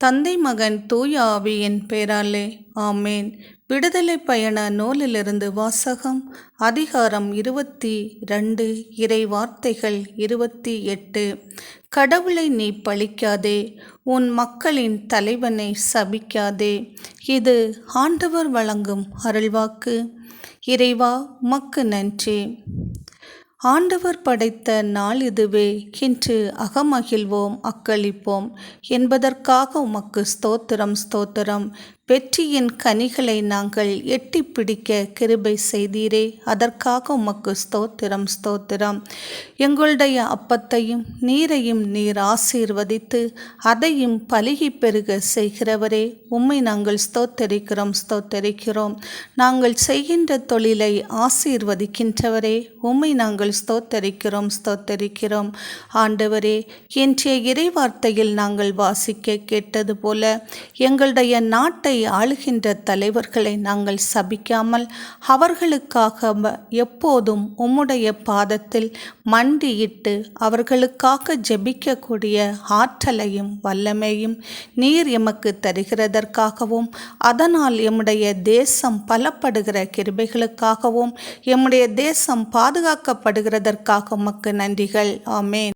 தந்தை மகன் தூய ஆவியின் பெயராலே ஆமேன். விடுதலை பயண நூலிலிருந்து வாசகம். அதிகாரம் 22, இறை வார்த்தைகள் 28. கடவுளை நீ பழிக்காதே, உன் மக்களின் தலைவனை சபிக்காதே. இது ஆண்டவர் வழங்கும் அருள்வாக்கு. இறைவா, உமக்கு நன்றி. ஆண்டவர் படைத்த நாள் இதுவே, இன்று அகமகிழ்வோம் அக்களிப்போம் என்பதற்காக உமக்கு ஸ்தோத்திரம் ஸ்தோத்திரம். வெற்றியின் கனிகளை நாங்கள் எட்டி பிடிக்க கிருபை செய்தீரே, அதற்காக உமக்கு ஸ்தோத்திரம் ஸ்தோத்திரம். எங்களுடைய அப்பத்தையும் நீரையும் நீர் ஆசீர்வதித்து அதையும் பலுகி பெருக செய்கிறவரே, உம்மை நாங்கள் ஸ்தோத்தரிக்கிறோம் ஸ்தோத்தரிக்கிறோம். நாங்கள் செய்கின்ற தொழிலை ஆசீர்வதிக்கின்றவரே, உம்மை நாங்கள் ஸ்தோத்தரிக்கிறோம் ஸ்தோத்தரிக்கிறோம். ஆண்டவரே, இன்றைய இறைவார்த்தையில் நாங்கள் வாசிக்க கேட்டது போல எங்களுடைய நாட்டை ஆளுகின்ற தலைவர்களை நாங்கள் சபிக்காமல் அவர்களுக்காக எப்போதும் உம்முடைய பாதத்தில் மண்டியிட்டு அவர்களுக்காக ஜெபிக்கக்கூடிய ஆற்றலையும் வல்லமையும் நீர் எமக்கு தருகிறதற்காகவும், அதனால் எம்முடைய தேசம் பலப்படுகிற கிருபைகளுக்காகவும், எம்முடைய தேசம் பாதுகாக்கப்படுகிறதற்காக உமக்கு நன்றிகள். ஆமேன்.